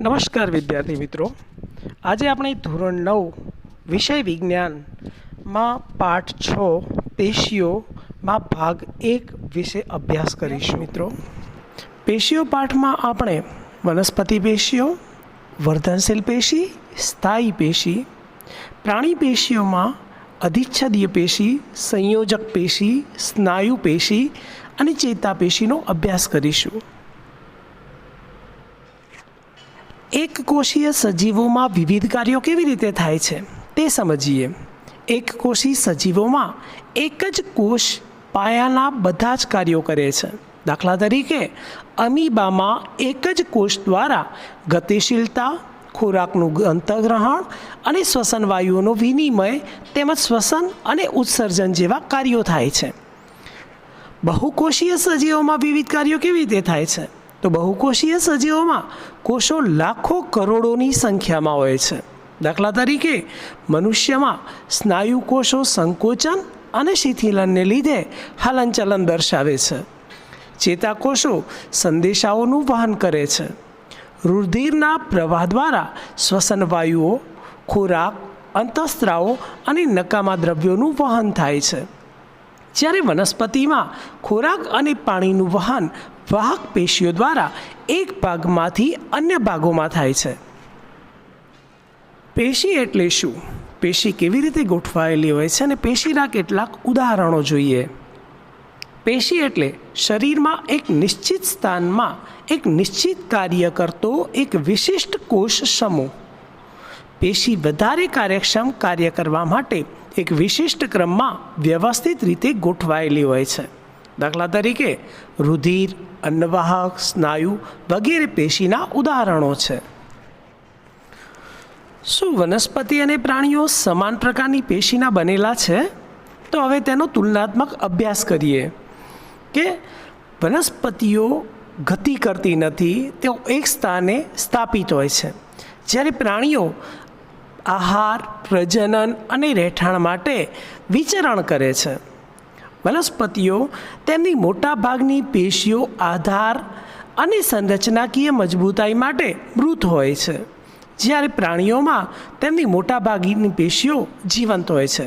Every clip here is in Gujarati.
નમસ્કાર વિદ્યાર્થી મિત્રો, આજે આપણે ધોરણ 9 વિષય વિજ્ઞાનમાં પાઠ 6 પેશીઓમાં ભાગ 1 વિશે અભ્યાસ કરીશું. મિત્રો, પેશીઓ પાઠમાં આપણે વનસ્પતિ પેશીઓ, વર્ધનશીલ પેશી, સ્થાયી પેશી, પ્રાણી પેશીઓમાં અધિચ્છદીય પેશી, સંયોજક પેશી, સ્નાયુ પેશી અને ચેતાપેશીનો અભ્યાસ કરીશું. એક કોષીય સજીવોમાં વિવિધ કાર્યો કેવી રીતે થાય છે તે સમજીએ. એક કોષી સજીવોમાં એક જ કોષ પાયાના બધા જ કાર્યો કરે છે. દાખલા તરીકે અમીબામાં એક જ કોષ દ્વારા ગતિશીલતા, ખોરાકનું અંતઃગ્રહણ અને શ્વસન વાયુઓનો વિનિમય તેમજ શ્વસન અને ઉત્સર્જન જેવા કાર્યો થાય છે. બહુકોષીય સજીવોમાં વિવિધ કાર્યો કેવી રીતે થાય છે? તો બહુકોષીય સજીવોમાં કોષો લાખો કરોડોની સંખ્યામાં હોય છે. દાખલા તરીકે મનુષ્યમાં સ્નાયુ કોષો સંકોચન અને શિથિલનને લીધે હલનચલન દર્શાવે છે. ચેતાકોષો સંદેશાઓનું વહન કરે છે. રુધિરના પ્રવાહ દ્વારા શ્વસન વાયુઓ, ખોરાક, અંતઃસ્ત્રાવો અને નકામા દ્રવ્યોનું વહન થાય છે. જ્યારે વનસ્પતિમાં ખોરાક અને પાણીનું વહન વાહક પેશીઓ દ્વારા એક ભાગમાંથી અન્ય ભાગોમાં થાય છે. પેશી એટલે શું? પેશી કેવી રીતે ગોઠવાયેલી હોય છે અને પેશીના કેટલાક ઉદાહરણો જોઈએ. પેશી એટલે શરીરમાં એક નિશ્ચિત સ્થાનમાં એક નિશ્ચિત કાર્ય કરતો એક વિશિષ્ટ કોષ સમૂહ. પેશી વધારે કાર્યક્ષમ કાર્ય કરવા માટે એક વિશિષ્ટ ક્રમમાં વ્યવસ્થિત રીતે ગોઠવાયેલી હોય છે. દાખલા તરીકે રુધિર, અન્નવાહક, સ્નાયુ વગેરે પેશીના ઉદાહરણો છે. શું વનસ્પતિ અને પ્રાણીઓ સમાન પ્રકારની પેશીના બનેલા છે? તો હવે તેનો તુલનાત્મક અભ્યાસ કરીએ કે વનસ્પતિઓ ગતિ કરતી નથી, તેઓ એક સ્થાને સ્થાપિત હોય છે, જ્યારે પ્રાણીઓ આહાર, પ્રજનન અને રહેઠાણ માટે વિચરણ કરે છે. વનસ્પતિઓ તેમની મોટાભાગની પેશીઓ આધાર અને સંરચનાકીય મજબૂતાઈ માટે મૃત હોય છે, જ્યારે પ્રાણીઓમાં તેમની મોટાભાગની પેશીઓ જીવંત હોય છે.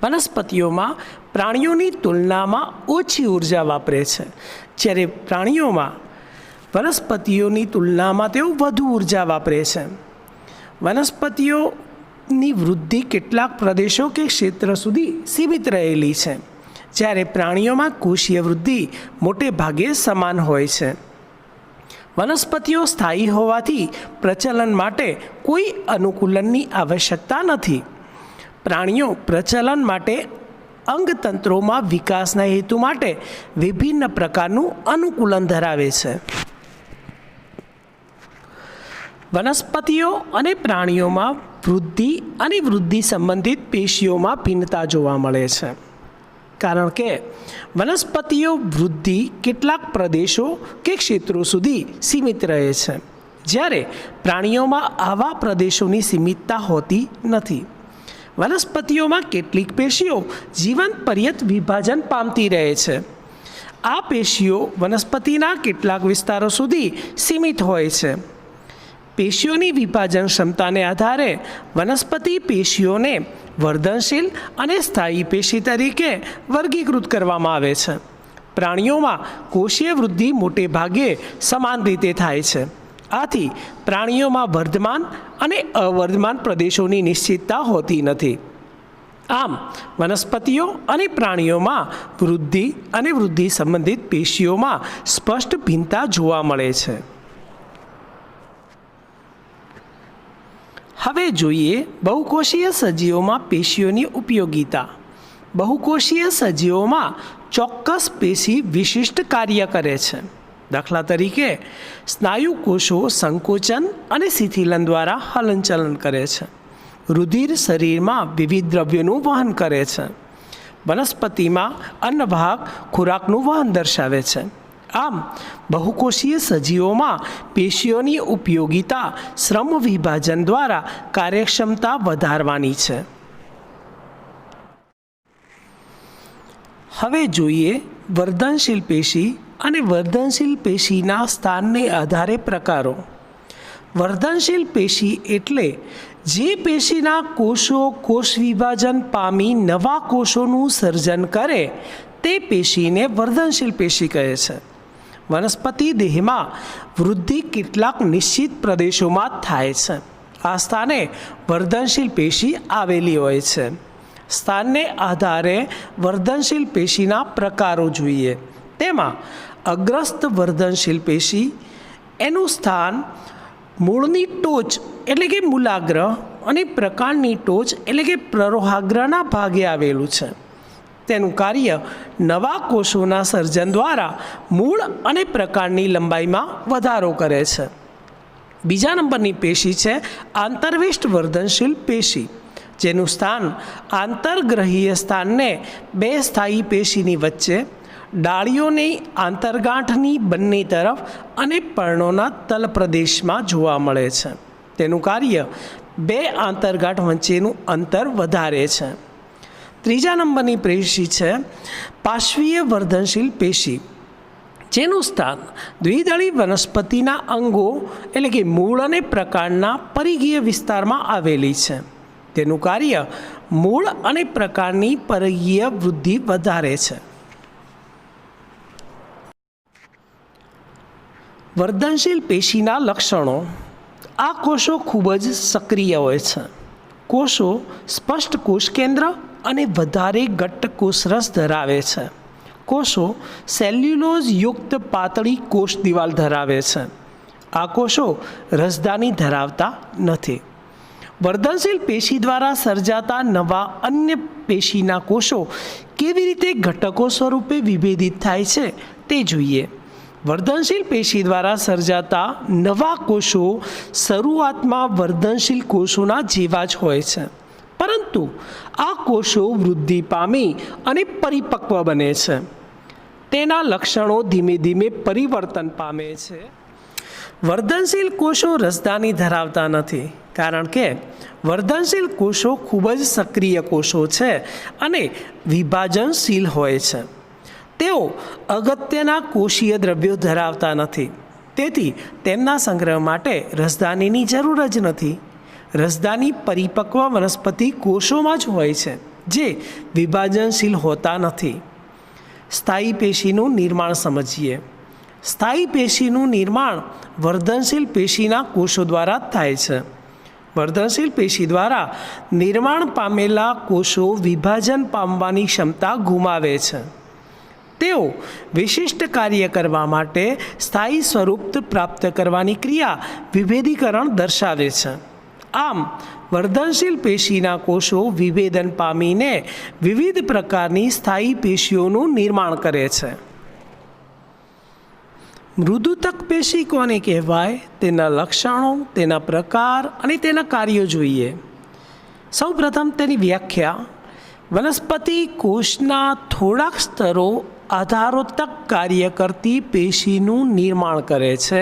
વનસ્પતિઓમાં પ્રાણીઓની તુલનામાં ઓછી ઉર્જા વાપરે છે, જ્યારે વનસ્પતિઓની તુલનામાં તેઓ વધુ ઉર્જા વાપરે છે. વનસ્પતિઓની વૃદ્ધિ કેટલાક પ્રદેશો કે ક્ષેત્ર સુધી સીમિત રહેલી છે, જ્યારે પ્રાણીઓમાં કોષીય વૃદ્ધિ મોટે ભાગે સમાન હોય છે. વનસ્પતિઓ સ્થાયી હોવાથી પ્રચલન માટે કોઈ અનુકૂલનની આવશ્યકતા નથી. પ્રાણીઓ પ્રચલન માટે અંગતંત્રોમાં વિકાસના હેતુ માટે વિભિન્ન પ્રકારનું અનુકૂલન ધરાવે છે. વનસ્પતિઓ અને પ્રાણીઓમાં વૃદ્ધિ અને વૃદ્ધિ સંબંધિત પેશીઓમાં ભિન્નતા જોવા મળે છે, કારણ કે વનસ્પતિઓ વૃદ્ધિ કેટલાક પ્રદેશો કે ક્ષેત્રો સુધી સીમિત રહે છે, જ્યારે પ્રાણીઓમાં આવા પ્રદેશોની સીમિતતા હોતી નથી. વનસ્પતિઓમાં કેટલીક પેશીઓ જીવન પર્યંત વિભાજન પામતી રહે છે. આ પેશીઓ વનસ્પતિના કેટલાક વિસ્તારો સુધી સીમિત હોય છે. પેશીઓની વિભાજન ક્ષમતાને આધારે વનસ્પતિ પેશીઓને વર્ધનશીલ અને સ્થાયી પેશી તરીકે વર્ગીકૃત કરવામાં આવે છે. પ્રાણીઓમાં કોષીય વૃદ્ધિ મોટે ભાગે સમાન રીતે થાય છે. આથી પ્રાણીઓમાં વર્ધમાન અને અવર્ધમાન પ્રદેશોની નિશ્ચિતતા હોતી નથી. આમ વનસ્પતિઓ અને પ્રાણીઓમાં વૃદ્ધિ અને વૃદ્ધિ સંબંધિત પેશીઓમાં સ્પષ્ટ ભિન્નતા જોવા મળે છે. હવે જોઈએ બહુકોષીય સજીવોમાં પેશીઓની ઉપયોગિતા. બહુકોષીય સજીવોમાં ચોક્કસ પેશી વિશિષ્ટ કાર્ય કરે છે. દાખલા તરીકે સ્નાયુ કોષો સંકોચન અને શિથિલન દ્વારા હલનચલન કરે છે. રુધિર શરીરમાં વિવિધ દ્રવ્યોનું વહન કરે છે. વનસ્પતિમાં અન્નવાહક ખોરાકનું વહન દર્શાવે છે. આમ બહુકોષીય સજીવોમાં પેશીઓની ઉપયોગિતા શ્રમ વિભાજન દ્વારા કાર્યક્ષમતા વધારવાની છે. હવે જોઈએ વર્ધનશીલ પેશી અને વર્ધનશીલ પેશીના સ્થાનને આધારે પ્રકારો. વર્ધનશીલ પેશી એટલે જે પેશીના કોષો કોષ વિભાજન પામી નવા કોષોનું સર્જન કરે તે પેશીને વર્ધનશીલ પેશી કહે છે. વનસ્પતિ દેહમાં વૃદ્ધિ કેટલાક નિશ્ચિત પ્રદેશોમાં થાય છે. આ સ્થાને વર્ધનશીલ પેશી આવેલી હોય છે. સ્થાનને આધારે વર્ધનશીલ પેશીના પ્રકારો જોઈએ. તેમાં અગ્રસ્ત વર્ધનશીલ પેશી, એનું સ્થાન મૂળની ટોચ એટલે કે મૂલાગ્ર અને પ્રકાંડની ટોચ એટલે કે પ્રરોહાગ્રના ભાગે આવેલું છે. તેનું કાર્ય નવા કોષોના સર્જન દ્વારા મૂળ અને પ્રકાંડની લંબાઈમાં વધારો કરે છે. બીજા નંબરની પેશી છે આંતરવિષ્ટ વર્ધનશીલ પેશી, જેનું સ્થાન આંતરગ્રહીય સ્થાનને બે સ્થાયી પેશીની વચ્ચે, ડાળીઓની આંતરગાંઠની બંને તરફ અને પર્ણોના તલ પ્રદેશમાં જોવા મળે છે. તેનું કાર્ય બે આંતરગાંઠ વચ્ચેનું અંતર વધારે છે. ત્રીજા નંબરની પેશી છે પાર્શ્વીય વર્ધનશીલ પેશી, જેનું સ્થાન દ્વિદળી વનસ્પતિના અંગો એટલે કે મૂળ અને પ્રકાંડના પરિઘીય વિસ્તારમાં આવેલી છે. તેનું કાર્ય મૂળ અને પ્રકાંડની પરિઘીય વૃદ્ધિ વધારે છે. વર્ધનશીલ પેશીના લક્ષણો. આ કોષો ખૂબ જ સક્રિય હોય છે. કોષો સ્પષ્ટ કોષ કેન્દ્ર અને વધારે ઘટ્ટ કોષરસ ધરાવે છે. કોષો સેલ્યુલોઝ યુક્ત પાતળી કોષ દિવાલ ધરાવે છે. આ કોષો રસદાની ધરાવતા નથી. વર્ધનશીલ પેશી દ્વારા સર્જાતા નવા અન્ય પેશીના કોષો કેવી રીતે ઘટકો સ્વરૂપે વિભેદિત થાય છે તે જોઈએ. વર્ધનશીલ પેશી દ્વારા સર્જાતા નવા કોષો શરૂઆતમાં વર્ધનશીલ કોષોના જેવા જ હોય છે, પરંતુ આ કોષો વૃદ્ધિ પામી અને પરિપક્વ બને છે. તેના લક્ષણો ધીમે ધીમે પરિવર્તન પામે છે. વર્ધનશીલ કોષો રસદાની ધરાવતા નથી, કારણ કે વર્ધનશીલ કોષો ખૂબ જ સક્રિય કોષો છે અને વિભાજનશીલ હોય છે. તેઓ અગત્યના કોષીય દ્રવ્યો ધરાવતા નથી, તેથી તેમના સંગ્રહ માટે રસદાનીની જરૂર જ નથી. રસદાની પરિપક્વ વનસ્પતિ કોષોમાં જ હોય છે, જે વિભાજનશીલ હોતા નથી. સ્થાયી પેશીનું નિર્માણ સમજીએ. સ્થાયી પેશીનું નિર્માણ વર્ધનશીલ પેશીના કોષો દ્વારા થાય છે. વર્ધનશીલ પેશી દ્વારા નિર્માણ પામેલા કોષો વિભાજન પામવાની ક્ષમતા ગુમાવે છે. તેઓ વિશિષ્ટ કાર્ય કરવા માટે સ્થાયી સ્વરૂપ પ્રાપ્ત કરવાની ક્રિયા વિભેદીકરણ દર્શાવે છે. આમ વર્ધનશીલ પેશીના કોષો વિભેદન પામીને વિવિધ પ્રકારની સ્થાયી પેશીઓનું નિર્માણ કરે છે. મૃદુતક પેશી કોને કહેવાય, તેના લક્ષણો, તેના પ્રકાર અને તેના કાર્યો જોઈએ. સૌપ્રથમ તેની વ્યાખ્યા. વનસ્પતિ કોષના થોડાક સ્તરો આધારોતક કાર્ય કરતી પેશીનું નિર્માણ કરે છે,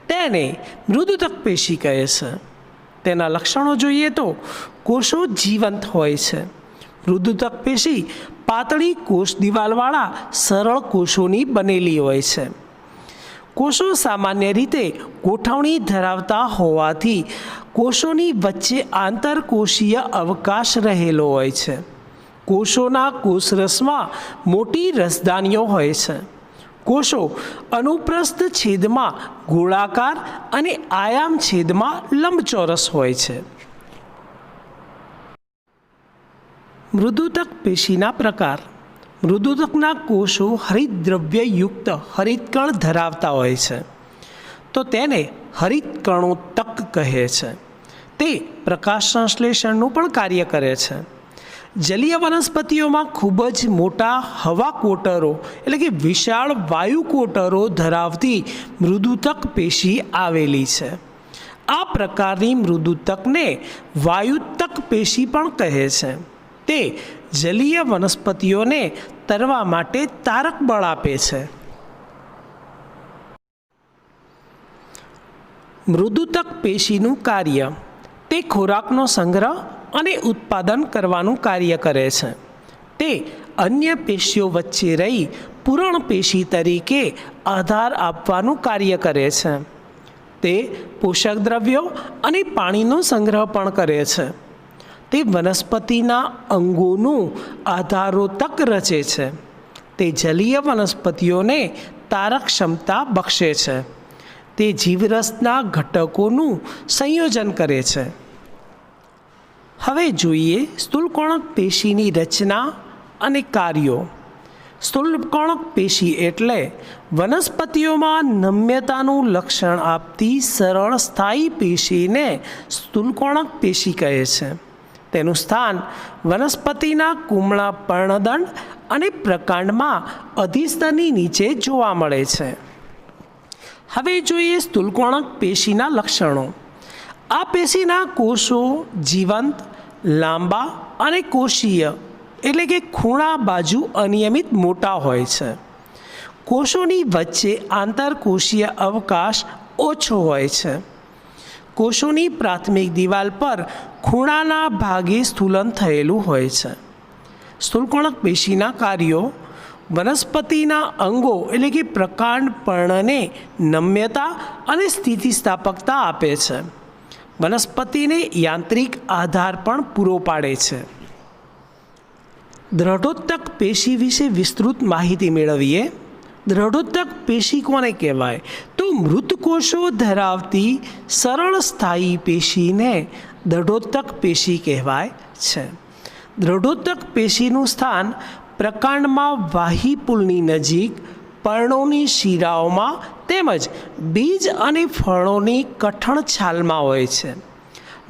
તેને મૃદુતક પેશી કહે છે. તેના લક્ષણો જોઈએ તો કોષો જીવંત હોય છે. મૃદુતક પેશી પાતળી કોષ દિવાલવાળા સરળ કોષોની બનેલી હોય છે. કોષો સામાન્ય રીતે ગોઠવણી ધરાવતા હોવાથી કોષોની વચ્ચે આંતરકોષીય અવકાશ રહેલો હોય છે. કોષોના કોષરસમાં મોટી રસદાનીઓ હોય છે. કોષો અનુપ્રસ્થ છેદમાં ગોળાકાર અને આયામ છેદમાં લંબચોરસ હોય છે. મૃદુતક પેશીના પ્રકાર. મૃદુતકના કોષો હરિતદ્રવ્યયુક્ત હરિતકણ ધરાવતા હોય છે, તો તેને હરિતકણોતક કહે છે. તે પ્રકાશ સંશ્લેષણનું પણ કાર્ય કરે છે. જલીય વનસ્પતિઓમાં ખૂબ જ મોટા હવા કોટરો એટલે કે વિશાળ વાયુ કોટરો ધરાવતી મૃદુતક પેશી આવેલી છે. આ પ્રકારની મૃદુતકને વાયુતક પેશી પણ કહે છે. તે જલીય વનસ્પતિઓને તરવા માટે તારક બળ આપે છે. મૃદુતક પેશીનું કાર્ય. તે ખોરાકનો સંગ્રહ અને ઉત્પાદન કરવાનું કાર્ય કરે છે. તે અન્ય પેશીઓ વચ્ચે રહી પૂરણ પેશી તરીકે આધાર આપવાનું કાર્ય કરે છે. તે પોષક દ્રવ્યો અને પાણીનો સંગ્રહ પણ કરે છે. તે વનસ્પતિના અંગોનું આધારોતક રચે છે. તે જલીય વનસ્પતિઓને તારક ક્ષમતા બક્ષે છે. તે જીવરસના ઘટકોનું સંયોજન કરે છે. હવે જોઈએ સ્થૂલકોણક પેશીની રચના અને કાર્યો. સ્થૂલકોણક પેશી એટલે વનસ્પતિઓમાં નમ્યતાનું લક્ષણ આપતી સરળ સ્થાયી પેશીને સ્થૂલકોણક પેશી કહે છે. તેનું સ્થાન વનસ્પતિના કુમળા પર્ણદંડ અને પ્રકાંડમાં અધિસ્તરની નીચે જોવા મળે છે. હવે જોઈએ સ્થૂલકોણક પેશીના લક્ષણો. આ પેશીના કોષો જીવંત, લાંબા અને કોષીય એટલે કે ખૂણા બાજુ અનિયમિત મોટા હોય છે. કોષોની વચ્ચે આંતરકોષીય અવકાશ ઓછો હોય છે. કોષોની પ્રાથમિક દિવાલ પર ખૂણાના ભાગે સ્થૂલન થયેલું હોય છે. સ્થૂલકોણક પેશીના કાર્યો વનસ્પતિના અંગો એટલે કે પ્રકાંડ પર્ણને નમ્યતા અને સ્થિતિસ્થાપકતા આપે છે. વનસ્પતિને યાંત્રિક આધાર પણ પૂરો પાડે છે. દ્રઢોત્તક પેશી વિશે વિસ્તૃત માહિતી મેળવીએ. દ્રઢોત્તક પેશી કોને કહેવાય? તો મૃત કોષો ધરાવતી સરળ સ્થાયી પેશીને દ્રઢોત્તક પેશી કહેવાય છે. દ્રઢોત્તક પેશીનું સ્થાન પ્રકાંડમાં વાહીપુલની નજીક, પર્ણોની શિરાઓમાં તેમજ બીજ અને ફળોની કઠણ છાલમાં હોય છે.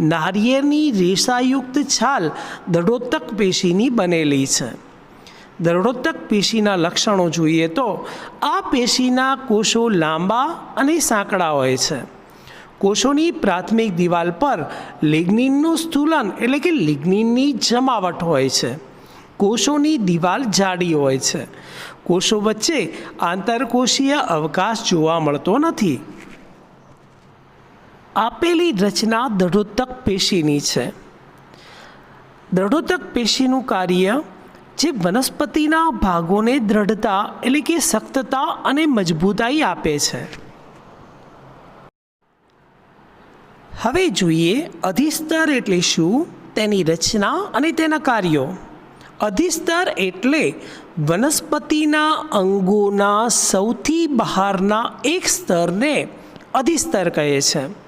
નારિયેળની રેસાયુક્ત છાલ દ્રઢોત્તક પેશીની બનેલી છે. દ્રઢોત્તક પેશીના લક્ષણો જોઈએ તો આ પેશીના કોષો લાંબા અને સાંકડા હોય છે. કોષોની પ્રાથમિક દિવાલ પર લિગ્નિનનું સ્થૂલન એટલે કે લિગ્નિનની જમાવટ હોય છે. કોષોની દિવાલ જાડી હોય છે. કોષો વચ્ચે આંતરકોષીય અવકાશ જોવા મળતો નથી. આપેલી રચના દ્રઢોત્તક પેશીની છે. દ્રઢોત્તક પેશીનું કાર્ય જે વનસ્પતિના ભાગોને દ્રઢતા એટલે કે સખ્તતા અને મજબૂતાઈ આપે છે. હવે જોઈએ અધિસ્તર એટલે શું, તેની રચના અને તેના કાર્યો. અધિસ્તર એટલે વનસ્પતિના અંગોના સૌથી બહારના એક સ્તરને અધિસ્તર કહે છે.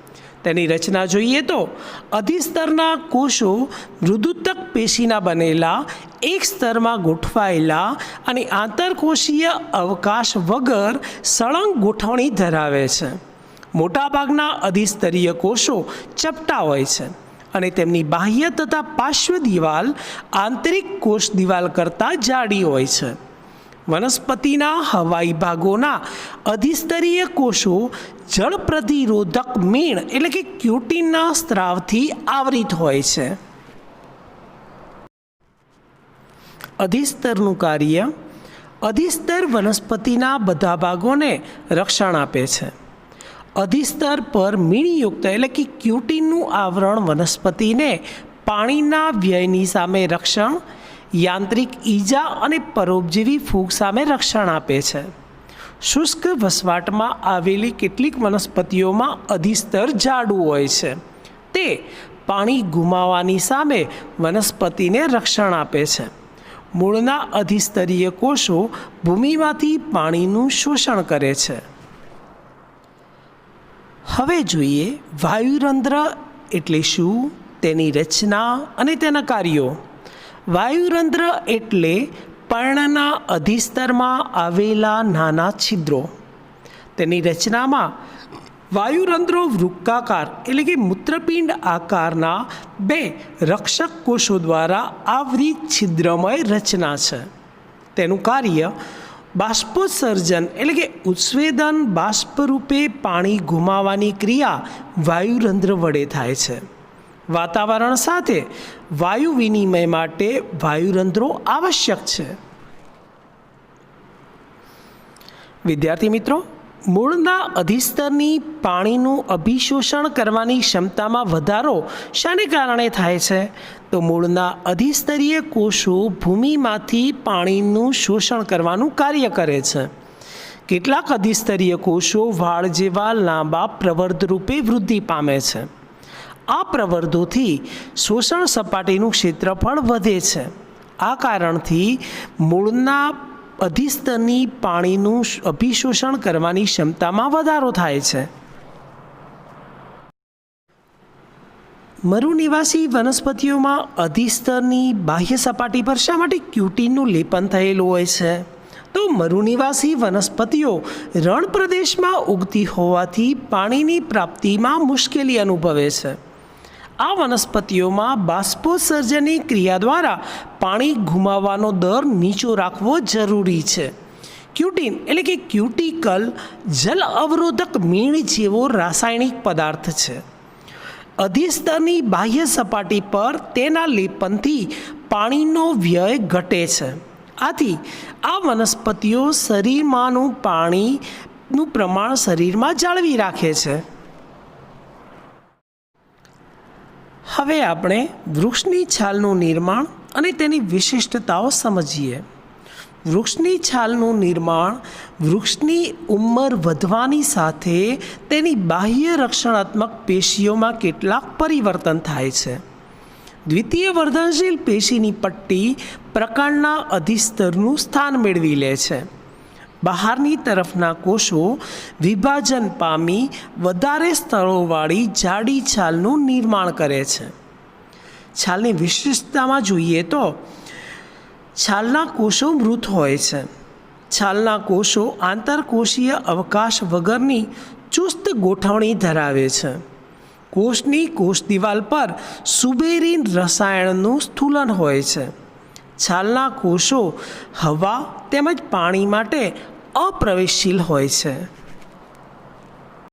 તેની રચના જોઈએ તો અધિસ્તરના કોષો મૃદુતક પેશીના બનેલા, એક સ્તરમાં ગોઠવાયેલા અને આંતરકોષીય અવકાશ વગર સળંગ ગોઠવણી ધરાવે છે. મોટાભાગના અધિસ્તરીય કોષો ચપટા હોય છે અને તેમની બાહ્ય તથા પાર્શ્વ દિવાલ આંતરિક કોષ દિવાલ કરતાં જાડી હોય છે. વનસ્પતિના હવાઈ ભાગોના અધિસ્તરીય કોષો જળ પ્રતિરોધક મીણ એટલે કે ક્યુટિનના સ્ત્રાવથી આવરિત હોય છે. અધિસ્તરનું કાર્ય. અધિસ્તર વનસ્પતિના બધા ભાગોને રક્ષણ આપે છે. અધિસ્તર પર મીણયુક્ત એટલે કે ક્યુટિનનું આવરણ વનસ્પતિને પાણીના વ્યયની સામે રક્ષણ, યાંત્રિક ઈજા અને પરોપજીવી ફૂગ સામે રક્ષણ આપે છે. શુષ્ક વસવાટમાં આવેલી કેટલીક વનસ્પતિઓમાં અધિસ્તર જાડું હોય છે. તે પાણી ગુમાવવાની સામે વનસ્પતિને રક્ષણ આપે છે. મૂળના અધિસ્તરીય કોષો ભૂમિમાંથી પાણીનું શોષણ કરે છે. હવે જોઈએ વાયુરંધ્ર એટલે શું, તેની રચના અને તેના કાર્યો. વાયુરંધ્ર એટલે પર્ણના અધિસ્તરમાં આવેલા નાના છિદ્રો. તેની રચનામાં વાયુરંધ્રો વૃક્કાકાર એટલે કે મૂત્રપિંડ આકારના બે રક્ષક કોષો દ્વારા આવરિત છિદ્રમય રચના છે. તેનું કાર્ય બાષ્પોત્સર્જન એટલે કે ઉત્સ્વેદન, બાષ્પ રૂપે પાણી ગુમાવવાની ક્રિયા વાયુરંધ્ર વડે થાય છે. વાતાવરણ સાથે વાયુ વિનિમય માટે વાયુરંધ્રો આવશ્યક છે. વિદ્યાર્થી મિત્રો, મૂળના અધિસ્તરની પાણીનું અભિશોષણ કરવાની ક્ષમતામાં વધારો શાને કારણે થાય છે? તો મૂળના અધિસ્તરીય કોષો ભૂમિમાંથી પાણીનું શોષણ કરવાનું કાર્ય કરે છે. કેટલાક અધિસ્તરીય કોષો વાળ જેવા લાંબા પ્રવર્ધ રૂપે વૃદ્ધિ પામે છે. આ પ્રવર્ધોથી શોષણ સપાટીનું ક્ષેત્રફળ વધે છે. આ કારણથી મૂળના અધિસ્તરની પાણીનું અભિશોષણ કરવાની ક્ષમતામાં વધારો થાય છે. મરુનિવાસી વનસ્પતિઓમાં અધિસ્તરની બાહ્ય સપાટી પર શા માટે ક્યુટીનનું લેપન થયેલું હોય છે? તો મરુનિવાસી વનસ્પતિઓ રણ પ્રદેશમાં ઉગતી હોવાથી પાણીની પ્રાપ્તિમાં મુશ્કેલી અનુભવે છે. આ વનસ્પતિઓમાં બાષ્પોત્સર્જનની ક્રિયા દ્વારા પાણી ગુમાવવાનો દર નીચો રાખવો જરૂરી છે. ક્યુટીન એટલે કે ક્યુટિકલ જલ અવરોધક મીણ જેવો રાસાયણિક પદાર્થ છે. અધિસ્તરની બાહ્ય સપાટી પર તેના લેપનથી પાણીનો વ્યય ઘટે છે. આથી આ વનસ્પતિઓ શરીરમાંનું પાણીનું પ્રમાણ શરીરમાં જાળવી રાખે છે. હવે આપણે વૃક્ષની છાલનું નિર્માણ અને તેની વિશિષ્ટતાઓ સમજીએ. વૃક્ષની છાલનું નિર્માણ વૃક્ષની ઉંમર વધવાની સાથે તેની બાહ્ય રક્ષણાત્મક પેશીઓમાં કેટલાક પરિવર્તન થાય છે. દ્વિતીય વર્ધનશીલ પેશીની પટ્ટી પ્રકાંડના અધિસ્તરનું સ્થાન મેળવી લે છે. બહારની તરફના કોષો વિભાજન પામી વધારે સ્તરોવાળી જાડી છાલનું નિર્માણ કરે છે. છાલની વિશિષ્ટતામાં જોઈએ તો છાલના કોષો મૃત હોય છે. છાલના કોષો આંતરકોષીય અવકાશ વગરની ચુસ્ત ગોઠવણી ધરાવે છે. કોષની કોષ દિવાલ પર સુબેરીન રસાયણનું સ્થૂલન હોય છે. છાલના કોષો હવા તેમજ પાણી માટે અપ્રવેશશીલ હોય છે.